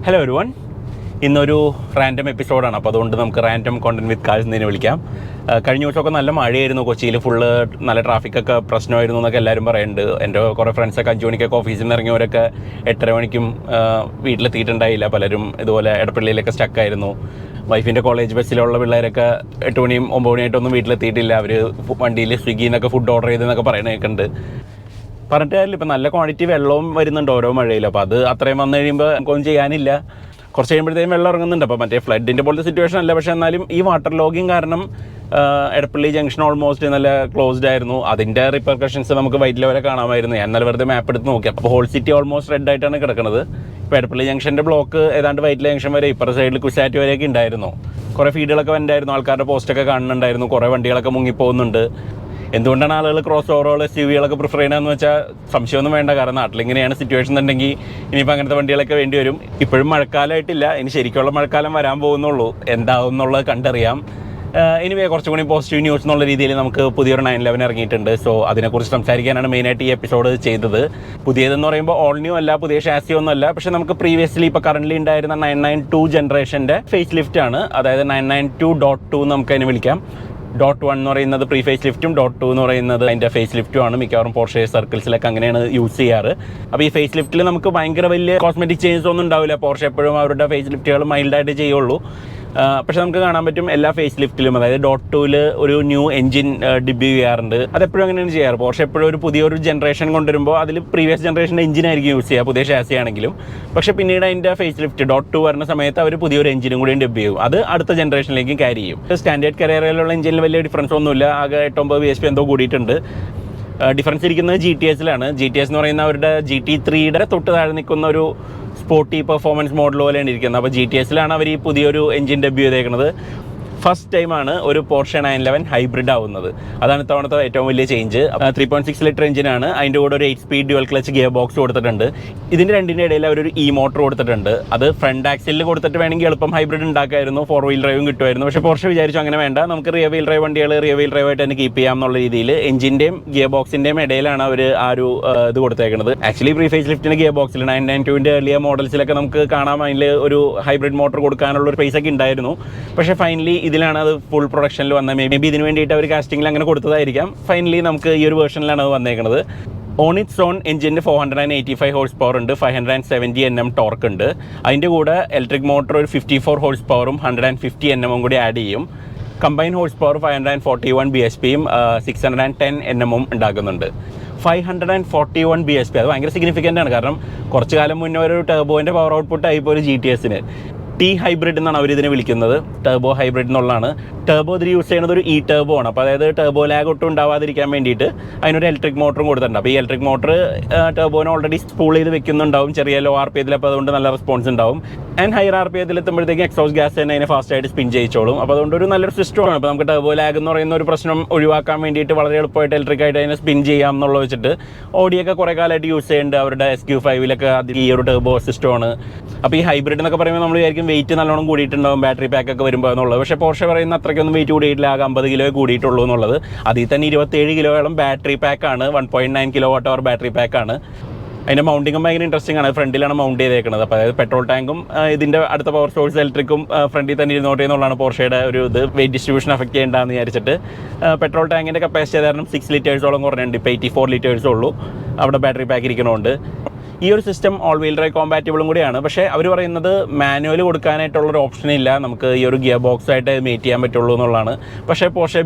Hello everyone, ഇന്നൊരു random എപ്പിസോഡാണ്. അപ്പോൾ അതുകൊണ്ട് നമുക്ക് റാൻഡം കോണ്ടന്റ് വിത്ത് കാഴ്ച എന്നതിനെ വിളിക്കാം. കഴിഞ്ഞ ദിവസമൊക്കെ നല്ല മഴയായിരുന്നു, കൊച്ചിയിൽ ഫുള്ള് നല്ല ട്രാഫിക്കൊക്കെ പ്രശ്നമായിരുന്നു എന്നൊക്കെ എല്ലാവരും പറയുന്നുണ്ട്. എൻ്റെ കുറേ ഫ്രണ്ട്സൊക്കെ 5 മണിക്കൊക്കെ ഓഫീസിൽ നിന്ന് ഇറങ്ങിയവരൊക്കെ 8:30 മണിക്കും വീട്ടിലെത്തിയിട്ടുണ്ടായില്ല. പലരും ഇതുപോലെ എടപ്പള്ളിയിലൊക്കെ സ്റ്റക്കായിരുന്നു. വൈഫിൻ്റെ കോളേജ് ബസ്സിലുള്ള പിള്ളേരൊക്കെ 8 മണിയും 9 മണിയായിട്ടൊന്നും വീട്ടിലെത്തിയിട്ടില്ല. അവർ വണ്ടിയിൽ സ്വിഗ്ഗിയിൽ നിന്നൊക്കെ ഫുഡ് ഓർഡർ ചെയ്തെന്നൊക്കെ പറയണേക്കുണ്ട്. പറഞ്ഞിട്ട് കാര്യമില്ല, ഇപ്പം നല്ല ക്വാണ്ടിറ്റി വെള്ളവും വരുന്നുണ്ട് ഓരോ മഴയിൽ. അപ്പോൾ അത് അത്രയും വന്നു കഴിയുമ്പോൾ നമുക്കൊന്നും ചെയ്യാനില്ല. കുറച്ച് കഴിയുമ്പോഴത്തേക്കും വെള്ളം ഇറങ്ങുന്നുണ്ട്. അപ്പോൾ മറ്റേ ഫ്ലഡിൻ്റെ പോലത്തെ സിറ്റുവേഷൻ അല്ല, പക്ഷേ എന്നാലും ഈ വാട്ടർ ലോഗിങ് കാരണം എടപ്പള്ളി ജംഗ്ഷൻ ഓൾമോസ്റ്റ് നല്ല ക്ലോസ്ഡ് ആയിരുന്നു. അതിൻ്റെ റിപ്പർക്കഷൻസ് നമുക്ക് വൈറ്റിൽ വരെ കാണാമായിരുന്നു. ഞാൻ നല്ല വെറുതെ മാപ്പ് എടുത്ത് നോക്കി. അപ്പോൾ ഹോൾ സിറ്റി ഓൾമോസ്റ്റ് റെഡ് ആയിട്ടാണ് കിടക്കുന്നത്. ഇപ്പോൾ എടപ്പള്ളി ജംഗ്ഷൻ്റെ ബ്ലോക്ക് ഏതാണ്ട് വൈറ്റില ജംഗ്ഷൻ വരെ, ഇപ്പുറത്തെ സൈഡിൽ കുസാറ്റ് വരെയൊക്കെ ഉണ്ടായിരുന്നു. കുറേ ഫീഡുകളൊക്കെ വന്നിട്ടായിരുന്നു, ആൾക്കാരുടെ പോസ്റ്റൊക്കെ കാണുന്നുണ്ടായിരുന്നു. കുറേ വണ്ടികളൊക്കെ മുങ്ങിപ്പോകുന്നുണ്ട്. എന്തുകൊണ്ടാണ് ആളുകൾ ക്രോസ് ഓവറുകൾ SUV-കളൊക്കെ പ്രിഫർ ചെയ്യണമെന്ന് വെച്ചാൽ സംശയമൊന്നും വേണ്ട. കാരണം നാട്ടിലിങ്ങനെയാണ് സിറ്റുവേഷൻ എന്നുണ്ടെങ്കിൽ ഇനിയിപ്പോൾ അങ്ങനത്തെ വണ്ടികളൊക്കെ വേണ്ടി വരും. ഇപ്പോഴും മഴക്കാലമായിട്ടില്ല, ഇനി ശരിക്കുള്ള മഴക്കാലം വരാൻ പോകുന്നുള്ളൂ. എന്താവും എന്നുള്ളത് കണ്ടറിയാം. ഇനി കുറച്ചും കൂടി പോസിറ്റീവ് ന്യൂസ് എന്നുള്ള രീതിയിൽ നമുക്ക് പുതിയൊരു 911 ഇറങ്ങിയിട്ടുണ്ട്. സോ അതിനെക്കുറിച്ച് സംസാരിക്കാനാണ് മെയിനായിട്ട് ഈ എപ്പിസോഡ് ചെയ്തത്. പുതിയതെന്ന് പറയുമ്പോൾ ഓൾ ന്യൂ അല്ല, പുതിയ ഷാസി ഒന്നും അല്ല. പക്ഷേ നമുക്ക് പ്രീവിയസ്ലി ഇപ്പോൾ കറൻ്റ്ലി ഉണ്ടായിരുന്ന 992 ജനറേഷൻ്റെ ഫേസ് ലിഫ്റ്റ് ആണ്. അതായത് 992.2 നമുക്ക് അതിന് വിളിക്കാം. .1 എന്ന് പറയുന്നത് പ്രീ ഫേസ് ലിഫ്റ്റും .2 എന്ന് പറയുന്നത് അതിൻ്റെ ഫേസ് ലിഫ്റ്റും ആണ്. മിക്കവാറും പോർഷെ സർക്കിൾസിലൊക്കെ അങ്ങനെയാണ് യൂസ് ചെയ്യാറ്. അപ്പോൾ ഈ ഫേസ് ലിഫ്റ്റിൽ നമുക്ക് ഭയങ്കര വലിയ കോസ്മെറ്റിക് ചേഞ്ചസ് ഒന്നും ഉണ്ടാവില്ല. പോർഷെ എപ്പോഴും അവരുടെ ഫേസ് ലിഫ്റ്റുകൾ മൈൽഡായിട്ട് ചെയ്യുള്ളൂ. പക്ഷെ നമുക്ക് കാണാൻ പറ്റും എല്ലാ ഫേസ് ലിഫ്റ്റിലും, അതായത് .2-ൽ ഒരു ന്യൂ എഞ്ചിൻ ഡിബ്യൂ ചെയ്യാറുണ്ട്. അതെപ്പോഴും അങ്ങനെയാണ് ചെയ്യാറ്. പോർഷെ എപ്പോഴും ഒരു പുതിയൊരു ജനറേഷൻ കൊണ്ടുവരുമ്പോൾ അതിൽ പ്രീവിയസ് ജനറേഷൻ്റെ എഞ്ചിനായിരിക്കും യൂസ് ചെയ്യുക, പുതിയ ഷാസി ആണെങ്കിലും. പക്ഷേ പിന്നീട് അതിൻ്റെ ഫേസ് ലിഫ്റ്റ് .2 വരുന്ന സമയത്ത് അവർ പുതിയൊരു എഞ്ചിനും കൂടി ഡിബ്യൂ ചെയ്യും. അത് അടുത്ത ജനറേഷനിലേക്ക് ക്യാരി ചെയ്യും. സ്റ്റാൻഡേർഡ് കരേറയിലുള്ള എഞ്ചിനിൽ വലിയ ഡിഫറൻസ് ഒന്നുമില്ല. ആകെ 8-9 bhp എന്തോ കൂടിയിട്ടുണ്ട്. ഡിഫറൻസ് ഇരിക്കുന്നത് GTS-ലാണ്. GTS എന്ന് പറയുന്ന അവരുടെ GT3-യുടെ തൊട്ട് താഴെ നിൽക്കുന്ന ഒരു സ്പോർട്ടി പെർഫോമൻസ് മോഡൽ പോലെയാണ് ഇരിക്കുന്നത്. അപ്പോൾ GTS-ലാണ് അവർ ഈ പുതിയൊരു എഞ്ചിൻ ഡെബ്യൂ ചെയ്തേക്കുന്നത്. ഫസ്റ്റ് ടൈമാണ് ഒരു പോർഷെ 911 ഹൈബ്രിഡ് ആവുന്നത്. അതാണ് ഇത്തവണത്തെ ഏറ്റവും വലിയ ചേഞ്ച്. 3.6 ലിറ്റർ എഞ്ചിനാണ്. അതിൻ്റെ കൂടെ ഒരു 8 speed dual clutch gear box കൊടുത്തിട്ടുണ്ട്. ഇതിൻ്റെ രണ്ടിൻ്റെ ഇടയിൽ അവരൊരു മോട്ടർ കൊടുത്തിട്ടുണ്ട്. അത് ഫ്രണ്ട് ആക്സിലിൽ കൊടുത്തിട്ട് വേണമെങ്കിൽ എളുപ്പം ഹൈബ്രിഡ് ഉണ്ടാക്കായിരുന്നു, 4 വീൽ ഡ്രൈവും കിട്ടുമായിരുന്നു. പക്ഷേ പോർഷെ വിചാരിച്ചു അങ്ങനെ വേണ്ട, നമുക്ക് റിയർ വീൽ ഡ്രൈവ് വണ്ടികൾ റിയർ വീൽ ഡ്രൈവായിട്ട് തന്നെ കീപ്പ് ചെയ്യാം എന്നുള്ള രീതിയിൽ എഞ്ചിൻ്റെയും ഗിയർ ബോക്സിൻ്റെയും ഇടയിലാണ് അവർ ആ ഒരു ഇത് കൊടുത്തേക്കുന്നത്. ആക്ച്വലി പ്രീ ഫേസ് ലിഫ്റ്റിൻ്റെ ഗിയർ ബോക്സിൽ 992-ൻ്റെ ഏർലിയർ മോഡൽസിലൊക്കെ നമുക്ക് കാണാം അതിൽ ഒരു ഹൈബ്രിഡ് മോട്ടർ കൊടുക്കാനുള്ള ഒരു സ്പേസ് ഒക്കെ ഉണ്ടായിരുന്നു. പക്ഷേ ഫൈനലി ഇതിലാണ് അത് ഫുൾ പ്രൊഡക്ഷനിൽ വന്നത്. മേ ബി ഇതിന് വേണ്ടിയിട്ട് അവർ കാസ്റ്റിംഗിൽ അങ്ങനെ കൊടുത്തതായിരിക്കാം. ഫൈനലി നമുക്ക് ഈ ഒരു വേർഷനിലാണ് അത് വന്നേക്കുന്നത്. On its on engine 485 horse power ഉണ്ട്, 570 Nm ടോർക്ക് ഉണ്ട്. അതിൻ്റെ കൂടെ ഇലക്ട്രിക് മോട്ടർ ഒരു 54 ഹോഴ്സ് പവറും 150 Nm കൂടി ആഡ് ചെയ്യും. കമ്പൈൻ ഹോഴ്സ് പവർ 541 bhpയും 610 Nm ഉണ്ടാക്കുന്നുണ്ട്. 541 bhp അത് ഭയങ്കര സിഗ്നിഫിക്കൻ്റ് ആണ്. കാരണം കുറച്ച് കാലം മുന്നേ ഒരു ടർബോൻ്റെ പവർ ഔട്ട്പുട്ട് ആയിപ്പോൾ ഒരു GTS-ന് ഹൈബ്രിഡ് എന്നാണ് അവരിതിനെ വിളിക്കുന്നത്. ടർബോ ഹൈബ്രിഡ് എന്നുള്ളതാണ്. ടർബോ ഇതിൽ യൂസ് ചെയ്യുന്നത് ഒരു ടർബോ ആണ്. അപ്പോൾ അതായത് ടർബോ ലാഗ് ഒട്ടും ഉണ്ടാവാതിരിക്കാൻ വേണ്ടിയിട്ട് അതിനൊരു ഇലക്ട്രിക് മോട്ടറും കൊടുത്തിട്ടുണ്ട്. അപ്പോൾ ഈ ഇലക്ട്രിക് മോട്ടർ ടർബോനെ ഓൾറെഡി സ്പൂൾ ചെയ്ത് വെക്കുന്നുണ്ടാവും ചെറിയ ലോ RPM. അപ്പോൾ അതുകൊണ്ട് നല്ല റെസ്പോൺസ് ഉണ്ടാവും. ആൻഡ് ഹയർ RPM എത്തുമ്പോഴത്തേക്കും എക്സോസ് ഗ്യാസ് തന്നെ അതിനെ ഫാസ്റ്റായിട്ട് സ്പിൻ ചെയ്യിച്ചോളും. അപ്പോൾ അതുകൊണ്ട് ഒരു നല്ലൊരു സിസ്റ്റമാണ്. അപ്പോൾ നമുക്ക് ടർബോ ലാഗ് എന്ന് പറയുന്ന ഒരു പ്രശ്നം ഒഴിവാക്കാൻ വേണ്ടിയിട്ട് വളരെ എളുപ്പമായിട്ട് ഇലക്ട്രിക്കായിട്ട് അതിനെ സ്പിൻ ചെയ്യാം എന്നുള്ളത് വെച്ചിട്ട് ഓഡിയൊക്കെ കുറേ കാലമായിട്ട് യൂസ് ചെയ്യുന്നുണ്ട്. അവരുടെ SQ5-ലൊക്കെ അതിൽ ഈ ഒരു ടർബോ സിസ്റ്റമാണ്. അപ്പോൾ ഈ ഹൈബ്രിഡ് എന്നൊക്കെ പറയുമ്പോൾ നമ്മൾ വിചാരിക്കും വെയിറ്റ് നല്ലോണം കൂടിയിട്ടുണ്ടാവും ബാറ്ററി പാക്കൊക്കെ വരുമ്പോൾ എന്നുള്ളത്. പക്ഷേ പോർഷെ പറയുന്ന അത്രയ്ക്കൊന്നും വെയിറ്റ് കൂടിയിട്ടില്ല, ആകെ 50 കിലോ കൂടിയിട്ടുള്ളൂ എന്നുള്ളത്. അതിൽ തന്നെ 27 കിലോയോളം ബാറ്ററി പാക്കാണ്. 1.9 kWh ബാറ്ററി പാക്കാണ്. അതിൻ്റെ മൗണ്ടിങ്ങും ഭയങ്കര ഇൻട്രസ്റ്റിംഗ് ആണ്. ഫ്രണ്ടിലാണ് മൗണ്ട് ചെയ്തേക്കുന്നത്. അപ്പോൾ അതായത് പെട്രോൾ ടാങ്കും ഇതിൻ്റെ അടുത്ത പവർ സോഴ്സ് ഇലക്ട്രിക്കും ഫ്രണ്ടിൽ തന്നെ ഇരുന്നോട്ടെ എന്നുള്ളതാണ് പോർഷെയുടെ ഒരു ഇത്. വെയിറ്റ് ഡിസ്ട്രിബ്യൂഷൻ അഫക്റ്റ് ചെയ്യേണ്ടതെന്ന് വിചാരിച്ചിട്ട് പെട്രോൾ ടാങ്കിൻ്റെ കപ്പാസിറ്റി കാരണം 6 ലിറ്റേഴ്സോളം കുറഞ്ഞിട്ടുണ്ട്. ഇപ്പോൾ 84 ലിറ്റേഴ്സേ ഉള്ളൂ അവിടെ ബാറ്ററി പാക്ക് ഇരിക്കണോണ്ട്. ഈ ഒരു സിസ്റ്റം ഓൾ വീൽ ഡ്രൈവ് കോമ്പാറ്റബിളും കൂടിയാണ്. പക്ഷേ അവർ പറയുന്നത് മാനുവൽ കൊടുക്കാനായിട്ടുള്ളൊരു ഓപ്ഷൻ ഇല്ല, നമുക്ക് ഈ ഒരു ഗിയർ ബോക്സ് ആയിട്ട് മീറ്റ് ചെയ്യാൻ പറ്റുള്ളൂ എന്നുള്ളതാണ്. പക്ഷേ പോർഷെ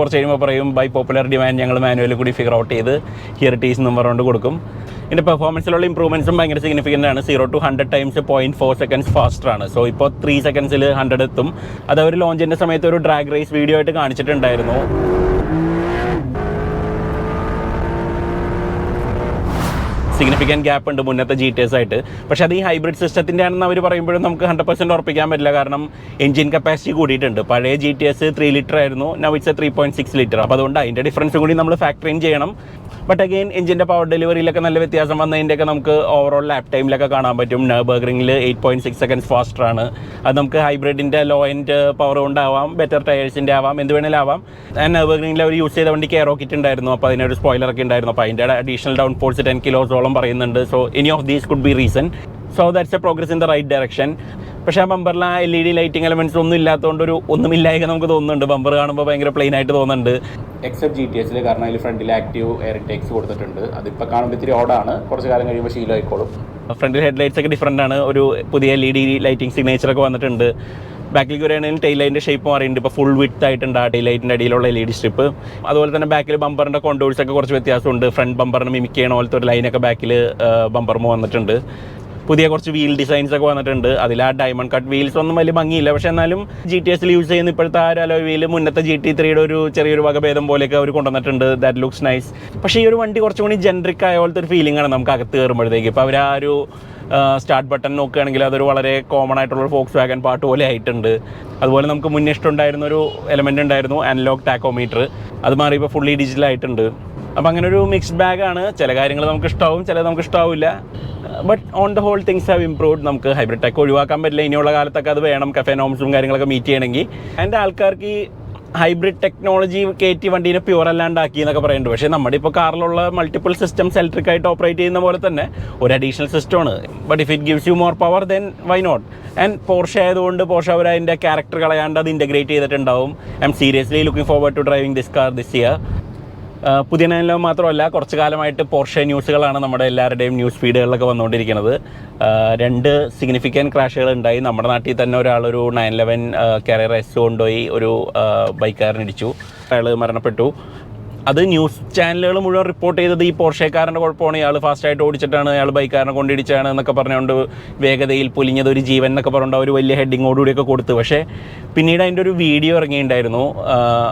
കുറച്ച് കഴിയുമ്പോൾ പറയും ബൈ പോപ്പുലർ ഡിമാൻഡ് ഞങ്ങൾ മാനുവൽ കൂടി ഫിഗർ ഔട്ട് ചെയ്ത് ഹിയർ ഇറ്റ് ഈസ് എന്ന് പറഞ്ഞുകൊണ്ട് കൊടുക്കും. ഇതിൻ്റെ പെർഫോമൻസിലുള്ള ഇമ്പ്രൂവ്മെൻറ്റ്സും ഭയങ്കര സിഗ്നിഫിക്കൻ്റ് ആണ്. 0 to 100 ടൈംസ് 0.4 സെക്കൻഡ്സ് ഫാസ്റ്റർ ആണ്. സോ ഇപ്പോൾ 3 സെക്കൻഡ്സിൽ 100 എത്തും. അത് അവർ ലോഞ്ചിൻ്റെ സമയത്ത് ഒരു ഡ്രാഗ് റേസ് വീഡിയോ ആയിട്ട് കാണിച്ചിട്ടുണ്ടായിരുന്നു. സിഗ്നിഫിക്കൻറ്റ് ഗ്യാപ്പ് ഉണ്ട് മുന്നത്തെ GTS ആയിട്ട്. പക്ഷേ അത് ഈ ഹൈബ്രിഡ് സിസ്റ്റത്തിൻ്റെ ആണെന്ന് അവർ പറയുമ്പോഴും നമുക്ക് 100% ഉറപ്പിക്കാൻ പറ്റില്ല. കാരണം എഞ്ചിൻ കപ്പാസിറ്റി കൂടിയിട്ടുണ്ട്. പഴയ GTS 3 ലിറ്റർ ആയിരുന്നു, നൗ ഇറ്റ്സ് 3.6 ലിറ്റർ. അപ്പോൾ അതുകൊണ്ട് അതിൻ്റെ ഡിഫറൻസ് കൂടി നമ്മൾ ഫാക്ടർ ഇൻ ചെയ്യണം. ബട്ട് അഗെയിൻ എഞ്ചിൻ്റെ പവർ ഡെലിവറിയിലൊക്കെ നല്ല വ്യത്യാസം വന്നതിൻ്റെയൊക്കെ നമുക്ക് ഓവറോൾ ലാപ്പ് ടൈമിലൊക്കെ കാണാൻ പറ്റും. നർബർഗ്രിംഗിൽ 8.6 സെക്കൻഡ്സ് ഫാസ്റ്റർ ആണ്. അത് നമുക്ക് ഹൈബ്രിഡിൻ്റെ ലോ എൻഡ് പവർ കൊണ്ടാവാം, ബെറ്റർ ടയേഴ്സിൻ്റെ ആവാം, എന്ത് വേണേലും ആവാം. നർബർഗ്രിംഗിൽ അവർ യൂസ് ചെയ്ത വണ്ടിക്ക് എയർ റോക്കറ്റ് ഉണ്ടായിരുന്നു. അപ്പോൾ അതിനൊരു സ്പോയിലറൊക്കെ ഉണ്ടായിരുന്നു. അപ്പോൾ അതിൻ്റെ അഡീഷണൽ ഡൗൺ ഫോഴ്സ് 10 കിലോസോളം പറയുന്നുണ്ട്. So any of these could be reason. So that's a progress in the right direction. പക്ഷേ ആ ബമ്പറിൽ ആ LED ലൈറ്റിംഗ് എലമെൻറ്റ്സ് ഒന്നും ഇല്ലാത്തതുകൊണ്ട് ഒന്നുമില്ലായൊക്കെ നമുക്ക് തോന്നുന്നുണ്ട്. ബമ്പർ കാണുമ്പോൾ ഭയങ്കര പ്ലെയിൻ ആയിട്ട് തോന്നുന്നുണ്ട്. എക്സെപ്റ്റ് GTS കാരണം അതിൽ ഫ്രണ്ടിൽ ആക്റ്റീവ് എയർ ഇൻടേക്സ് കൊടുത്തിട്ടുണ്ട്. അതിപ്പോൾ കാണുമ്പോൾ ഇത്തിരി ഓടാണ്, കുറച്ച് കാലം കഴിയുമ്പോൾ ശീലമായിക്കോളും. ഫ്രണ്ടിൽ ഹെഡ്ലൈറ്റ്സ് ഒക്കെ ഡിഫറൻ്റ് ആണ്, ഒരു പുതിയ LED ലൈറ്റിംഗ് സിഗ്നേച്ചറൊക്കെ വന്നിട്ടുണ്ട്. ബാക്കിലേക്ക് വരികയാണെങ്കിൽ ടെയിൽ ലൈറ്റിൻ്റെ ഷേപ്പ് മാറിയിട്ടുണ്ട്. ഇപ്പോൾ ഫുൾ വിഡ്ത്ത് ആയിട്ടുണ്ട് ആ ടെയിൽ ലൈറ്റിൻ്റെ അടിയിലുള്ള LED സ്ട്രിപ്പ്. അതുപോലെ തന്നെ ബാക്കിൽ ബമ്പറിൻ്റെ കോണ്ടൂഴ്സ് ഒക്കെ കുറച്ച് വ്യത്യാസമുണ്ട്. ഫ്രണ്ട് ബമ്പറിന് മിമിക് ചെയ്യണ പോലത്തെ ഒരു ലൈനൊക്കെ ബാക്കിൽ ബമ്പറിന് വന്നിട്ടുണ്ട്. പുതിയ കുറച്ച് വീൽ ഡിസൈൻസ് ഒക്കെ വന്നിട്ടുണ്ട്. അതിൽ ആ ഡയമണ്ട് കട്ട് വീൽസ് ഒന്നും വലിയ ഭംഗിയില്ല, പക്ഷേ എന്നാലും GTSൽ യൂസ് ചെയ്യുന്ന ഇപ്പോഴത്തെ ആ ഒരു അലോയ് വീൽ മുന്നത്തെ GT3യുടെ ഒരു ചെറിയൊരു വകഭേദം പോലെയൊക്കെ അവർ കൊണ്ടുവന്നിട്ടുണ്ട്. That looks nice. പക്ഷേ ഈ ഒരു വണ്ടി കുറച്ചും കൂടി ജനറിക് ആയ പോലത്തെ ഒരു ഫീലിംഗ് ആണ് നമുക്ക് അകത്ത് കയറുമ്പോഴത്തേക്ക്. ഇപ്പോൾ അവർ ആ ഒരു സ്റ്റാർട്ട് ബട്ടൺ നോക്കുകയാണെങ്കിൽ അതൊരു വളരെ കോമൺ ആയിട്ടുള്ള ഫോക്സ് വാഗൺ പാർട്ട് പോലെ ആയിട്ടുണ്ട്. അതുപോലെ നമുക്ക് മുന്നേ ഇഷ്ടമുണ്ടായിരുന്നൊരു എലമെൻ്റ് ഉണ്ടായിരുന്നു, അനലോഗ് ടാക്കോമീറ്റർ. അത് മാറി ഇപ്പോൾ ഫുള്ളി ഡിജിറ്റൽ ആയിട്ടുണ്ട്. അപ്പോൾ അങ്ങനെ ഒരു മിക്സ്ഡ് ബാഗാണ്. ചില കാര്യങ്ങൾ നമുക്ക് ഇഷ്ടമാവും, ചിലത് നമുക്ക് ഇഷ്ടമാവില്ല. But on the whole things have improved. നമുക്ക് ഹൈബ്രിഡ് ടെക് ഒഴിവാക്കാൻ പറ്റില്ല. ഇനിയുള്ള കാലത്തൊക്കെ അത് വേണം, കഫേ നോംസും കാര്യങ്ങളൊക്കെ മീറ്റ് ചെയ്യണമെങ്കിൽ. അതിൻ്റെ ആൾക്കാർക്ക് ഈ ഹൈബ്രിഡ് ടെക്നോളജി കയറ്റി വണ്ടീനെ പ്യുവർ അല്ലാണ്ടാക്കി എന്നൊക്കെ പറയുന്നുണ്ട്. പക്ഷേ നമ്മുടെ ഇപ്പോൾ കാറിലുള്ള മൾട്ടിപ്പിൾ സിസ്റ്റംസ് ഇലക്ട്രിക് ആയിട്ട് ഓപ്പറേറ്റ് ചെയ്യുന്ന പോലെ തന്നെ ഒരു അഡീഷണൽ സിസ്റ്റമാണ്. But if it gives you more power then why not. And Porsche ആയതുകൊണ്ട് പോർഷെ അവർ അതിൻ്റെ ക്യാരക്ടർ കളയാണ്ട് അത് ഇൻറ്റഗ്രേറ്റ് ചെയ്തിട്ടുണ്ടാവും. I'm seriously looking forward to driving this car this year. പുതിയ നൈനിലോ മാത്രമല്ല, കുറച്ച് കാലമായിട്ട് പോർഷെ ന്യൂസുകളാണ് നമ്മുടെ എല്ലാവരുടെയും ന്യൂസ് ഫീഡുകളിലൊക്കെ വന്നുകൊണ്ടിരിക്കുന്നത്. 2 സിഗ്നിഫിക്കൻറ്റ് ക്രാഷുകൾ ഉണ്ടായി. നമ്മുടെ നാട്ടിൽ തന്നെ ഒരാളൊരു 911 കാരിയർ S കൊണ്ടുപോയി ഒരു ബൈക്കുകാരനിടിച്ചു, അയാൾ മരണപ്പെട്ടു. അത് ന്യൂസ് ചാനലുകൾ മുഴുവൻ റിപ്പോർട്ട് ചെയ്തത് ഈ പോർഷെക്കാരൻ്റെ കുഴപ്പമാണ്, ഇയാൾ ഫാസ്റ്റായിട്ട് ഓടിച്ചിട്ടാണ്, അയാൾ ബൈക്കാരനെ കൊണ്ടിടിച്ചാണ് എന്നൊക്കെ പറഞ്ഞുകൊണ്ട് വേഗതയിൽ പൊലിഞ്ഞത് ഒരു ജീവൻ എന്നൊക്കെ പറഞ്ഞുകൊണ്ട് ഒരു വലിയ ഹെഡിങ്ങോടുകൂടിയൊക്കെ കൊടുത്തു. പക്ഷേ പിന്നീട് അതിൻ്റെ ഒരു വീഡിയോ ഇറങ്ങിയിട്ടുണ്ടായിരുന്നു.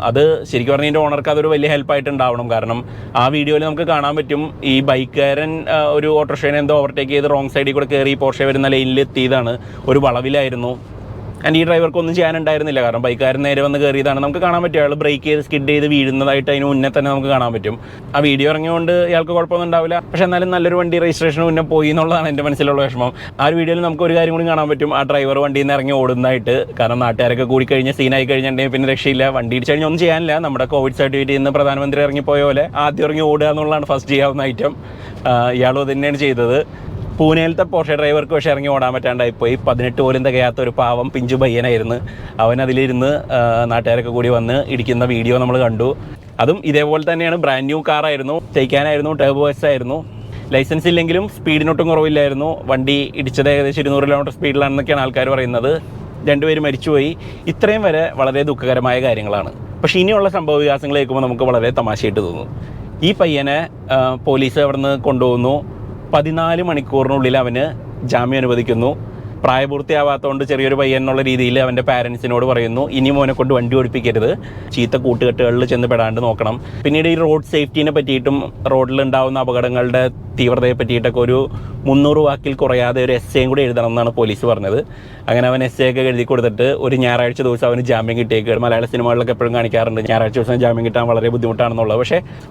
അത് ശരിക്കും പറഞ്ഞാൽ ഇതിൻ്റെ ഓണർക്ക് അതൊരു വലിയ ഹെൽപ്പായിട്ടുണ്ടാവണം. കാരണം ആ വീഡിയോയിൽ നമുക്ക് കാണാൻ പറ്റും ഈ ബൈക്കുകാരൻ ഒരു ഓട്ടോറിക്ഷേനെ എന്തോ ഓവർടേക്ക് ചെയ്ത് റോങ് സൈഡിൽ കൂടെ കയറി പോർഷെ വരുന്ന ലൈനിൽ എത്തിയതാണ്. ഒരു വളവിലായിരുന്നു. ആൻഡ് ഈ ഡ്രൈവർക്ക് ഒന്നും ചെയ്യാനുണ്ടായിരുന്നില്ല, കാരണം ബൈക്കുകാരൻ നേരെ വന്ന് കയറിയതാണ്. നമുക്ക് കാണാൻ പറ്റും അയാൾ ബ്രേക്ക് ചെയ്ത് സ്കിഡ് ചെയ്ത് വീഴുന്നതായിട്ട് അതിന് മുന്നേ തന്നെ നമുക്ക് കാണാൻ പറ്റും. ആ വീഡിയോ ഇറങ്ങിയതുകൊണ്ട് ഇയാൾക്ക് കുഴപ്പമൊന്നും ഉണ്ടാവില്ല. പക്ഷേ എന്നാലും നല്ലൊരു വണ്ടി രജിസ്ട്രേഷന് മുന്നേ പോയി എന്നുള്ളതാണ് എൻ്റെ മനസ്സിലുള്ള വിഷമം. ആ ഒരു വീഡിയോയിൽ നമുക്ക് ഒരു കാര്യം കൂടി കാണാൻ പറ്റും, ആ ഡ്രൈവർ വണ്ടിയിൽ നിന്ന് ഇറങ്ങി ഓടുന്നതായിട്ട്. കാരണം നാട്ടുകാരൊക്കെ കൂടി കഴിഞ്ഞ് സീനായി കഴിഞ്ഞിട്ടുണ്ടെങ്കിൽ പിന്നെ രക്ഷയില്ല. വണ്ടി ഇടിച്ച് കഴിഞ്ഞാൽ ഒന്നും ചെയ്യാനില്ല. നമ്മുടെ കോവിഡ് സർട്ടിഫിക്കറ്റ് നിന്ന് പ്രധാനമന്ത്രി ഇറങ്ങിപ്പോയ പോലെ ആദ്യം ഇറങ്ങി ഓടുക എന്നുള്ളതാണ് ഫസ്റ്റ് ചെയ്യാവുന്ന ഐറ്റം. ഇയാളും അത് തന്നെയാണ് ചെയ്തത്. പൂനെയിലത്തെ പോർഷെ ഡ്രൈവർക്ക് പക്ഷേ ഇറങ്ങി ഓടാൻ പറ്റാണ്ടായിപ്പോയി. 18 പോലും തികയാത്ത ഒരു പാവം പിഞ്ചു പയ്യനായിരുന്നു. അവൻ അതിലിരുന്ന് നാട്ടുകാരൊക്കെ കൂടി വന്ന് ഇടിക്കുന്ന വീഡിയോ നമ്മൾ കണ്ടു. അതും ഇതേപോലെ തന്നെയാണ്. ബ്രാൻഡ് ന്യൂ കാറായിരുന്നു, ടൈക്കാനായിരുന്നു, ടർബോ എസ് ആയിരുന്നു. ലൈസൻസ് ഇല്ലെങ്കിലും സ്പീഡിനൊട്ടും കുറവില്ലായിരുന്നു. വണ്ടി ഇടിച്ചത് ഏകദേശം 200 കിലോമീറ്റർ സ്പീഡിലാണെന്നൊക്കെയാണ് ആൾക്കാർ പറയുന്നത്. 2 പേര് മരിച്ചുപോയി. ഇത്രയും വരെ വളരെ ദുഃഖകരമായ കാര്യങ്ങളാണ്. പക്ഷേ ഇനിയുള്ള സംഭവ വികാസങ്ങൾ കേൾക്കുമ്പോൾ നമുക്ക് വളരെ തമാശയായിട്ട് തോന്നും. ഈ പയ്യനെ പോലീസ് അവിടെ നിന്ന് കൊണ്ടുപോകുന്നു. 14 മണിക്കൂറിനുള്ളിൽ അവന് ജാമ്യം അനുവദിക്കുന്നു. പ്രായപൂർത്തിയാവാത്തതുകൊണ്ട് ചെറിയൊരു പയ്യൻ എന്നുള്ള രീതിയിൽ അവൻ്റെ പാരൻസിനോട് പറയുന്നു, ഇനി മോനെ കൊണ്ട് വണ്ടി ഓടിപ്പിക്കരുത്, ചീത്ത കൂട്ടുകെട്ടുകളിൽ ചെന്ന് പെടാണ്ട് നോക്കണം. പിന്നീട് ഈ റോഡ് സേഫ്റ്റീനെ പറ്റിയിട്ടും റോഡിലുണ്ടാകുന്ന അപകടങ്ങളുടെ തീവ്രതയെ പറ്റിയിട്ടൊക്കെ ഒരു 300 വാക്കിൽ കുറയാതെ ഒരു എസ്സേയും കൂടി എഴുതണം എന്നാണ് പോലീസ് പറഞ്ഞത്. അങ്ങനെ അവൻ എസ്സേ ഒക്കെ എഴുതി കൊടുത്തിട്ട് ഒരു ഞായറാഴ്ച ദിവസം അവന് ജാമ്യം കിട്ടിയേക്ക്. മലയാള സിനിമകളിലൊക്കെ എപ്പോഴും കാണിക്കാറുണ്ട് ഞായറാഴ്ച ദിവസം ജാമ്യം കിട്ടാൻ വളരെ ബുദ്ധിമുട്ടാണെന്നുള്ളത്.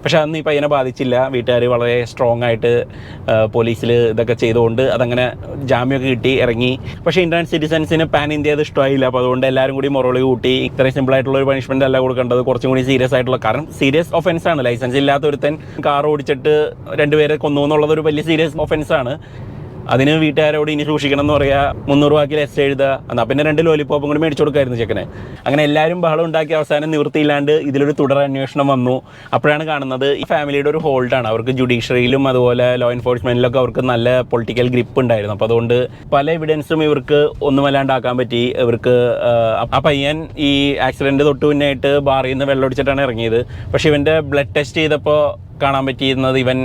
പക്ഷേ അന്ന് ഈ പയ്യനെ ബാധിച്ചില്ല. വീട്ടുകാർ വളരെ സ്ട്രോങ് ആയിട്ട് പോലീസിൽ ഇതൊക്കെ ചെയ്തുകൊണ്ട് അതങ്ങനെ ജാമ്യമൊക്കെ കിട്ടി ഇറങ്ങി. പക്ഷേ ഇന്ത്യൻ സിറ്റിസൻസിന് പാൻ ഇന്ത്യ അത് ഇഷ്ടമായില്ല. അപ്പോൾ അതുകൊണ്ട് എല്ലാവരും കൂടി മൊറോളി കൂട്ടി ഇത്രയും സിമ്പിളായിട്ടുള്ള ഒരു പണിഷ്മെൻ്റ് അല്ല കൊടുക്കേണ്ടത്, കുറച്ചും കൂടി സീരിയസ് ആയിട്ടുള്ള, കാരണം സീരിയസ് ഒഫൻസാണ്. ലൈസൻസ് ഇല്ലാത്ത ഒരുത്തൻ കാർ ഓടിച്ചിട്ട് 2 പേരെ കൊന്നു എന്നുള്ളതൊരു വലിയ സീരിയസ് ഒഫൻസാണ്. അതിന് വീട്ടുകാരോട് ഇനി സൂക്ഷിക്കണം എന്ന് പറയുക, 300 വാക്കിൽ എസ് എഴുതുക, എന്നാൽ പിന്നെ 2 ലോലിപ്പോപ്പും കൂടി മേടിച്ചു കൊടുക്കായിരുന്നു ചെക്കനെ. അങ്ങനെ എല്ലാവരും ബഹളം ഉണ്ടാക്കി അവസാനം നിവൃത്തിയില്ലാണ്ട് ഇതിലൊരു തുടർ അന്വേഷണം വന്നു. അപ്പോഴാണ് കാണുന്നത് ഈ ഫാമിലിയുടെ ഒരു ഹോൾഡാണ്. അവർക്ക് ജുഡീഷ്യറിയിലും അതുപോലെ ലോ എൻഫോഴ്സ്മെൻറ്റിലൊക്കെ അവർക്ക് നല്ല പൊളിറ്റിക്കൽ ഗ്രിപ്പ് ഉണ്ടായിരുന്നു. അപ്പോൾ അതുകൊണ്ട് പല എവിഡൻസും ഇവർക്ക് ഒന്നുമല്ലാണ്ടാക്കാൻ പറ്റി. ഇവർക്ക് ആ പയ്യൻ ഈ ആക്സിഡൻറ്റ് തൊട്ട് മുന്നായിട്ട് ബാറിൽ നിന്ന് വെള്ളം ഒടിച്ചിട്ടാണ് ഇറങ്ങിയത്. പക്ഷേ ഇവൻ്റെ ബ്ലഡ് ടെസ്റ്റ് ചെയ്തപ്പോൾ കാണാൻ പറ്റിയിരുന്നത് ഇവൻ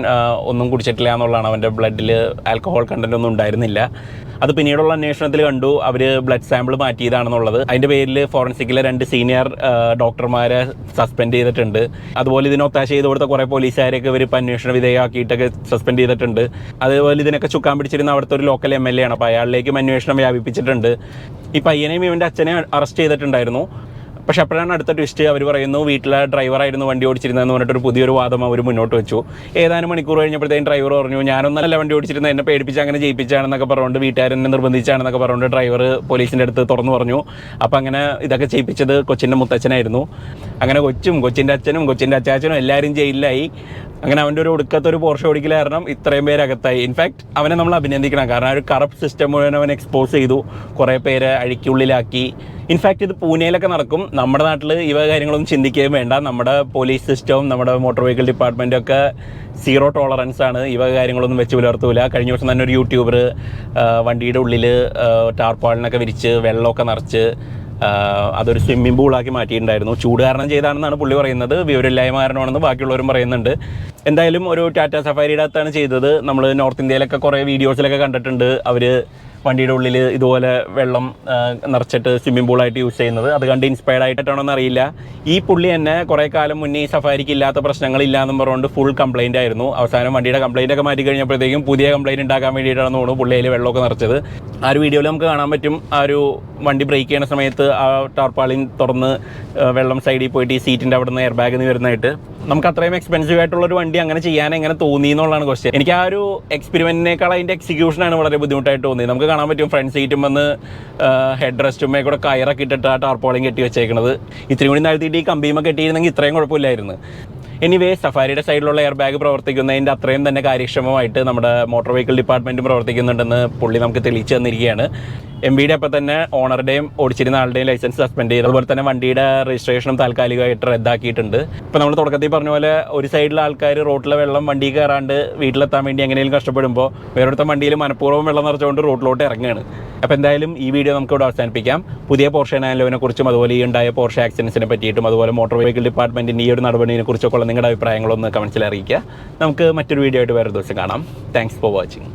ഒന്നും കുടിച്ചിട്ടില്ല എന്നുള്ളതാണ്. അവൻ്റെ ബ്ലഡിൽ ആൽക്കഹോൾ കണ്ടൻ്റ് ഒന്നും ഉണ്ടായിരുന്നില്ല. അത് പിന്നീടുള്ള അന്വേഷണത്തിൽ കണ്ടു അവർ ബ്ലഡ് സാമ്പിൾ മാറ്റിയതാണെന്നുള്ളത്. അതിൻ്റെ പേരിൽ ഫോറൻസിക്കിലെ 2 സീനിയർ ഡോക്ടർമാരെ സസ്പെൻഡ് ചെയ്തിട്ടുണ്ട്. അതുപോലെ ഇതിന് ഒത്താശ ചെയ്ത് കൊടുത്ത കുറേ പോലീസുകാരെയൊക്കെ ഇവർ ഇപ്പോൾ അന്വേഷണ വിധേയമാക്കിയിട്ടൊക്കെ സസ്പെൻഡ് ചെയ്തിട്ടുണ്ട്. അതുപോലെ ഇതിനൊക്കെ ചുക്കാൻ പിടിച്ചിരുന്ന അവിടുത്തെ ഒരു ലോക്കൽ MLA ആണ്. അപ്പോൾ അയാളിലേക്കും അന്വേഷണം വ്യാപിപ്പിച്ചിട്ടുണ്ട്. ഈ പയ്യനെയും ഇവൻ്റെ അച്ഛനെ അറസ്റ്റ് ചെയ്തിട്ടുണ്ടായിരുന്നു. പക്ഷേ അപ്പോഴാണ് അടുത്ത ട്വിസ്റ്റ്. അവർ പറയുന്നു വീട്ടിലെ ഡ്രൈവറായിരുന്നു വണ്ടി ഓടിച്ചിരുന്നതെന്ന് പറഞ്ഞിട്ടൊരു പുതിയൊരു വാദം അവർ മുന്നോട്ട് വെച്ചു. ഏതാനും മണിക്കൂർ കഴിഞ്ഞപ്പോഴത്തേക്കും ഡ്രൈവർ പറഞ്ഞു, ഞാനൊന്നല്ല വണ്ടി ഓടിച്ചിരുന്നത്, എന്നെ പേടിപ്പിച്ച് അങ്ങനെ ചെയ്യിപ്പിച്ചാണെന്നൊക്കെ പറഞ്ഞുകൊണ്ട്, വീട്ടുകാരെന്നെ നിർബന്ധിച്ചാണെന്നൊക്കെ പറഞ്ഞുകൊണ്ട് ഡ്രൈവർ പോലീസിൻ്റെ അടുത്ത് തുറന്നു പറഞ്ഞു. അപ്പോൾ അങ്ങനെ ഇതൊക്കെ ചെയ്യിപ്പിച്ചത് കൊച്ചിൻ്റെ മുത്തച്ഛനായിരുന്നു. അങ്ങനെ കൊച്ചിൻ്റെ അച്ഛനും കൊച്ചിൻ്റെ അച്ചാച്ചനും എല്ലാവരും ജയിലിലായി. അങ്ങനെ അവൻ്റെ ഒരു ഒടുക്കത്തൊരു പോർഷ ഓടിക്കൽ കാരണം ഇത്രയും പേര് അകത്തായി. ഇൻഫാക്ട് അവനെ നമ്മൾ അഭിനന്ദിക്കണം, കാരണം ഒരു കറപ്റ്റ് സിസ്റ്റം മുഴുവൻ അവൻ എക്സ്പോസ് ചെയ്തു, കുറേ പേര് അഴിക്കുള്ളിലാക്കി. ഇൻഫാക്ട് ഇത് പൂനെയിലൊക്കെ നടക്കും. നമ്മുടെ നാട്ടിൽ ഇവ കാര്യങ്ങളൊന്നും ചിന്തിക്കുകയും വേണ്ട. നമ്മുടെ പോലീസ് സിസ്റ്റവും നമ്മുടെ മോട്ടോർ വെഹിക്കിൾ ഡിപ്പാർട്ട്മെൻറ്റും ഒക്കെ 0 ടോളറൻസ് ആണ്, ഇവ കാര്യങ്ങളൊന്നും വെച്ച് പുലർത്തൂല. കഴിഞ്ഞ ദിവസം തന്നെ ഒരു യൂട്യൂബർ വണ്ടിയുടെ ഉള്ളിൽ ടാർപ്പാളിനൊക്കെ വിരിച്ച് വെള്ളമൊക്കെ നിറച്ച് അതൊരു സ്വിമ്മിംഗ് പൂളാക്കി മാറ്റിയിട്ടുണ്ടായിരുന്നു. ചൂട് കാരണം ചെയ്താണെന്നാണ് പുള്ളി പറയുന്നത്, വിവരമില്ലായ്മ കാരണമാണെന്ന് ബാക്കിയുള്ളവരും പറയുന്നുണ്ട്. എന്തായാലും ഒരു ടാറ്റ സഫാരിയുടെ അകത്താണ് ചെയ്തത്. നമ്മൾ നോർത്ത് ഇന്ത്യയിലൊക്കെ കുറേ വീഡിയോസിലൊക്കെ കണ്ടിട്ടുണ്ട് അവർ വണ്ടിയുടെ ഉള്ളിൽ ഇതുപോലെ വെള്ളം നിറച്ചിട്ട് സ്വിമ്മിംഗ് പൂളായിട്ട് യൂസ് ചെയ്യുന്നത്. അത് കണ്ട് ഇൻസ്പയർഡ് ആയിട്ടാണോന്ന് അറിയില്ല. ഈ പുള്ളി തന്നെ കുറേ കാലം മുന്നേ ഈ സഫാരിക്ക് ഇല്ലാത്ത പ്രശ്നങ്ങളില്ലാന്നും പറഞ്ഞുകൊണ്ട് ഫുൾ കംപ്ലയിൻ്റ് ആയിരുന്നു. അവസാനം വണ്ടിയുടെ കംപ്ലയിൻ്റ് ഒക്കെ മാറ്റി കഴിഞ്ഞപ്പോഴത്തേക്കും പുതിയ കംപ്ലയിൻറ്റ് ഉണ്ടാക്കാൻ വേണ്ടിയിട്ടാണ് തോന്നുന്നു പുള്ളി അതിൽ വെള്ളമൊക്കെ നിറച്ചത്. ആ ഒരു വീഡിയോയിൽ നമുക്ക് കാണാൻ പറ്റും, ആ ഒരു വണ്ടി ബ്രേക്ക് ചെയ്യുന്ന സമയത്ത് ആ ടാർപ്പാളിൻ തുറന്ന് വെള്ളം സൈഡിൽ പോയിട്ട് ഈ സീറ്റിൻ്റെ അവിടെ നിന്ന് എയർ ബാഗിൽ നിന്ന് വരുന്നതായിട്ട്. നമുക്ക് അത്രയും എക്സ്പെൻസീവ് ആയിട്ടുള്ളൊരു വണ്ടി അങ്ങനെ ചെയ്യാൻ എങ്ങനെ തോന്നി എന്നുള്ളതാണ് ക്വസ്റ്റ്യൻ. എനിക്ക് ആ ഒരു എക്സ്പെരിമെൻറ്റിനേക്കാൾ അതിൻ്റെ എക്സിക്യൂഷനാണ് വളരെ ബുദ്ധിമുട്ടായിട്ട് തോന്നിയത്. നമുക്ക് കാണാൻ പറ്റും ഫ്രണ്ട് സീറ്റും വന്ന് ഹെഡ് റെസ്റ്റുമേ കൂടെ കയറൊക്കെ ഇട്ടിട്ട് ആ ടാർപ്പാളിൻ കെട്ടി വെച്ചേക്കുന്നത്. ഇത്രയും കൂടി താഴ്ത്തിയിട്ട് ഈ കമ്പിയുമൊക്കെ കെട്ടിയിരുന്നെങ്കിൽ ഇത്രയും കുഴപ്പമില്ലായിരുന്നു. എനിവേ സഫാരിയുടെ സൈഡിലുള്ള എയർ ബാഗ് പ്രവർത്തിക്കുന്നതിൻ്റെ അത്രയും തന്നെ കാര്യക്ഷമമായിട്ട് നമ്മുടെ മോട്ടോർ വെഹിക്കിൾ ഡിപ്പാർട്ട്മെൻറ്റും പ്രവർത്തിക്കുന്നുണ്ടെന്ന് പുള്ളി നമുക്ക് തെളിയിച്ചു തന്നിരിക്കുകയാണ്. MVD അപ്പം തന്നെ ഓണറുടെയും ഓടിച്ചിരുന്ന ആളുടെയും ലൈസൻസ് സസ്പെൻഡ് ചെയ്തു. അതുപോലെ തന്നെ വണ്ടിയുടെ രജിസ്ട്രേഷനും താൽക്കാലികമായിട്ട് റദ്ദാക്കിയിട്ടുണ്ട്. ഇപ്പോൾ നമ്മൾ തുടക്കത്തിൽ പറഞ്ഞ പോലെ ഒരു സൈഡിലെ ആൾക്കാർ റോട്ടിലെ വെള്ളം വണ്ടി കയറാണ്ട് വീട്ടിലെത്താൻ വേണ്ടി എങ്ങനെയും കഷ്ടപ്പെടുമ്പോൾ വേറൊരുത്ത വണ്ടിയിൽ മനഃപൂർവ്വം വെള്ളം നിറച്ചുകൊണ്ട് റോട്ടിലോട്ട് ഇറങ്ങുകയാണ്. അപ്പോൾ എന്തായാലും ഈ വീഡിയോ നമുക്ക് ഇവിടെ അവസാനിപ്പിക്കാം. പുതിയ പോർഷ 911 കുറിച്ചും അതുപോലെ ഈ ഉണ്ടായ പോർഷ ആക്സിഡൻസിനെ പറ്റിയിട്ടും അതുപോലെ മോട്ടോർ വെഹിക്കിൾ ഡിപ്പാർട്ട്മെൻറ്റിൻ്റെ ഈ ഒരു നടപടിയെ കുറിച്ചൊക്കെ ഉള്ള നിങ്ങളുടെ അഭിപ്രായങ്ങളൊന്ന് കമൻസിൽ അറിയിക്കുക. നമുക്ക് മറ്റൊരു വീഡിയോ ആയിട്ട് വേറെ ദിവസം കാണാം. Thanks for watching.